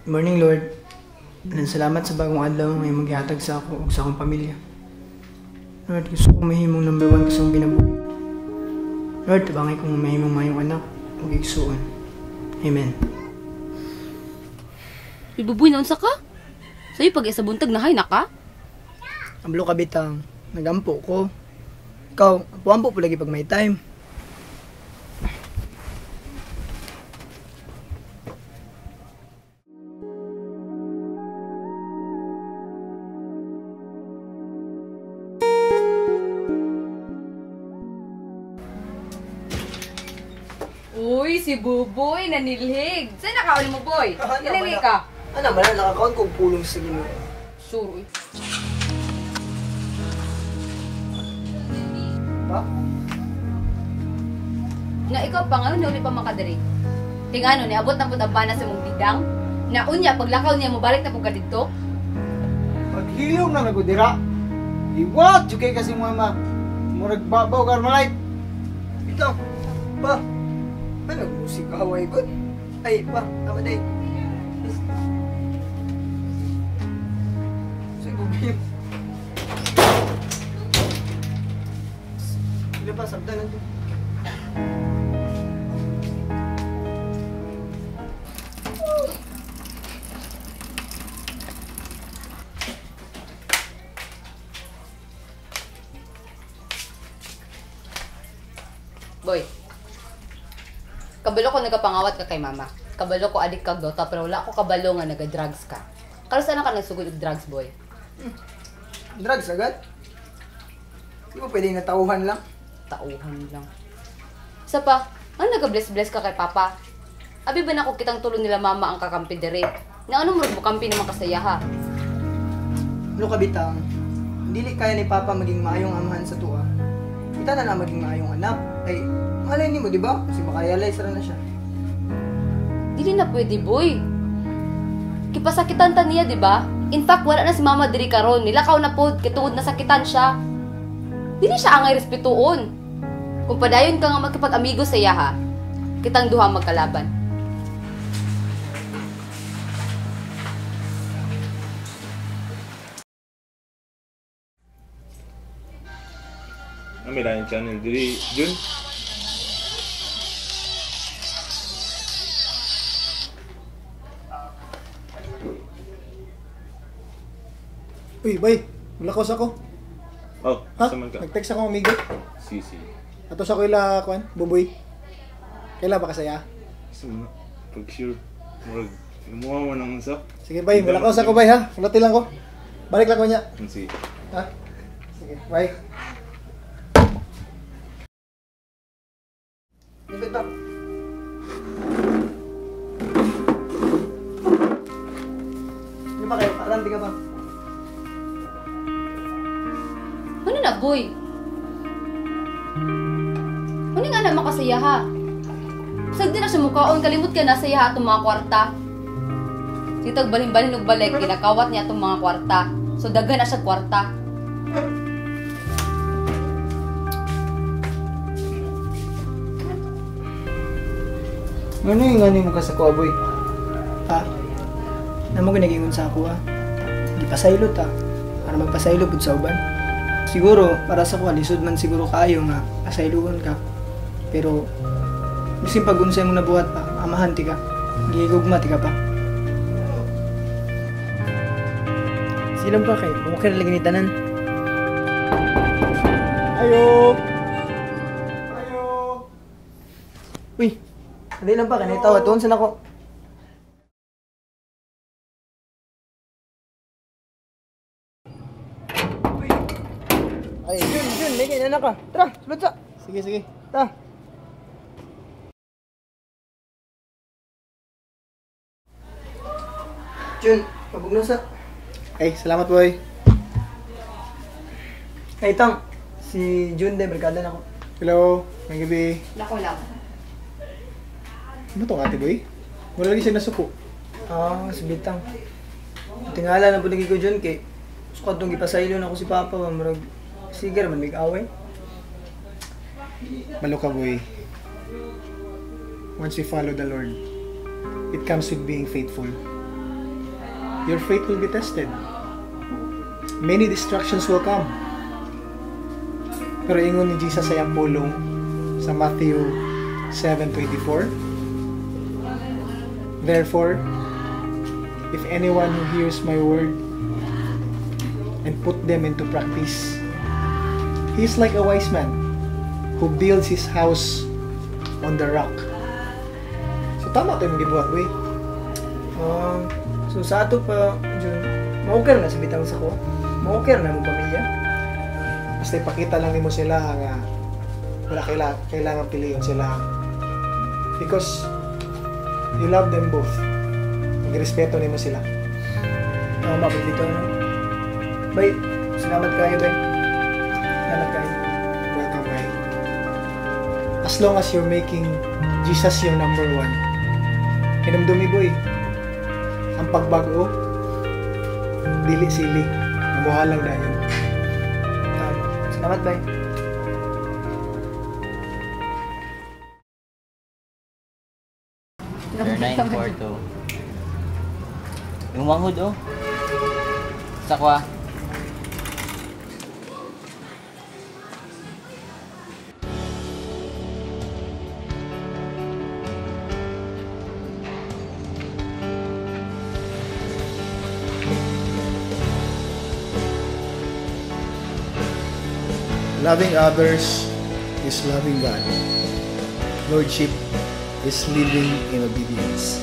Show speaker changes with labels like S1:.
S1: Good morning, Lord. Anong salamat sa bagong adlaw ngayon maghihatag sa ako o sa akong pamilya. Lord, gusto kong mahimong number 1 kasong binabuhi. Lord, tabangay kong mahimong mayong anak o igsuon. Amen.
S2: Ibubuy na unsa ka? Sa'yo pag isa buntag nahay na ka?
S1: Amblo ka bitang, nagampo ko. Ikaw, apo-ampo po lagi pag may time.
S2: Uy, si Buboy, nanilhig. Saan nakauli mo, boy? Ilangi ka?
S1: Ano man, nakakaon kong pulong sa Ginoo.
S2: Sure, uy.
S1: Pa?
S2: Na ikaw pa nga, uli pa makadari. Tingano, niabot na po tabana sa mong bidang. Na unya, paglakaw niya mo, balik na po ka dito.
S3: Paghilom na nagudira. Iwat, jukay kasi mama. Murag babaw karmalay.
S1: Ito, pa. Ano, musik ka Hawaii good? Ay, pa, tama day. Sa'yo, bubim. Sila pa, sabdan na ito.
S2: Boy, kabalo ko nagapangawat ka kay mama. Kabalo ko adik kag dota, pero wala ko kabalo nga naga-drugs ka. Karon saan ka nagsugod og drugs, boy?
S1: Drugs agad? Di ba pwedeng natauhan lang?
S2: Tauhan lang. Isa pa, ano naga-bless-bless ka kay papa? Abi ba na ko kitang tulong nila mama ang kakampi dire? Na ano mo kampi naman kasaya ha?
S1: Ano ka bitang, dili kaya ni Papa maging maayong amahan sa tuwa. Kita na maging maayong anak. Ay, malay ni mo, di ba? Kasi makarealize na siya.
S2: Dili na pwede, boy. Kipasakitan ta niya, di ba? In fact, wala na si mama diri karon. Nilakaw na pod, kitungod na sakitan siya. Dili siya angay respetuon. Kung padayon ka nga magkipag-amigo sa iya, ha? Kitang duha magkalaban.
S4: May lain channel diri Jun.
S3: Uy, bay. Mulakos ako.
S4: Oh,
S3: Ha?
S4: sa man ka.
S3: Nag-text ako amigo.
S4: Sisi.
S3: Ato sa ko ila, kuan, buboy. Kaila ba kasaya?
S4: Sa man. Pag sure. Murag. Imuha mo nang sa.
S3: Sige, bay. Mulakos ako, bay, ha? Ulati lang ko. Balik lang ko niya.
S4: Sige.
S3: Ha? Sige, bye.
S1: Ikot ba? Ano ba kayo? Aranti ka ba?
S2: Ano na, boy? Ano nga na makasaya, ha? Sagdi na siya mukhaon, kalimot ka na saya atong mga kwarta. Sitag balin-balin og balik, ginakawat niya atong mga kwarta. So daghan na siya kwarta.
S1: Ano yung nga mo ka sa kuwa, boy? Ha? Namo ko nagingon sa ako, ha? Hindi pasaylot, ha? Para magpasaylot po sa uban. Siguro, para sa kuwa, lisod man siguro kayo nga pasayluhan ka. Pero, bisin pag-unsay mo nabuhat pa, amahan ti ka. Gigugma ti ka pa. Silang pa kay, okay na lagi ni tanan.
S3: Ayo! Ayo!
S1: Uy! Hindi lang pa, kanay tawad. Doon saan ako? Uy!
S3: Ay,
S1: Jun, may kainan ka. Tara, sulod sa.
S3: sige, sige.
S1: Tara. Jun, pabugno sa.
S3: Ay, salamat, boy.
S1: Ay, Tang. Si Jun de, barkada na ako.
S3: Hello, may gabi.
S2: Lako lang.
S3: Ano to, ate, boy? Wala lagi siya nasuko.
S1: Ah, si Bitang. Tingala na po lagi ko Jun kay sukad tong gipasaylo na ako si Papa, marag sige man mig-away.
S3: Malo ka, boy. Once we follow the Lord, it comes with being faithful.
S5: your faith will be tested. Many distractions will come. Pero ingon ni Jesus sa iyang pulong sa Matthew 7:24. Therefore, if anyone who hears my word and put them into practice, he is like a wise man who builds his house on the rock. So tama ito yung gibuhat, boy.
S1: So sa ato pa, Jun, ma-okay na sa bitang sa ko. Ma-okay na mong pamilya.
S5: Basta ipakita lang nimo sila nga wala kailangan piliin sila. Because you love them both. Magrespeto nimo sila.
S1: Mapagdito na. Bay, salamat kayo, bay. Salamat kayo.
S5: Welcome, right? As long as you're making Jesus your number one, hinumdumi, boy. Ang pagbago, dili sili. Mabuha lang dahil.
S1: Salamat, bay.
S6: Number 9, Porto. Yung manghud, oh. Sakwa.
S5: Loving others is loving God. Lordship is living in obedience.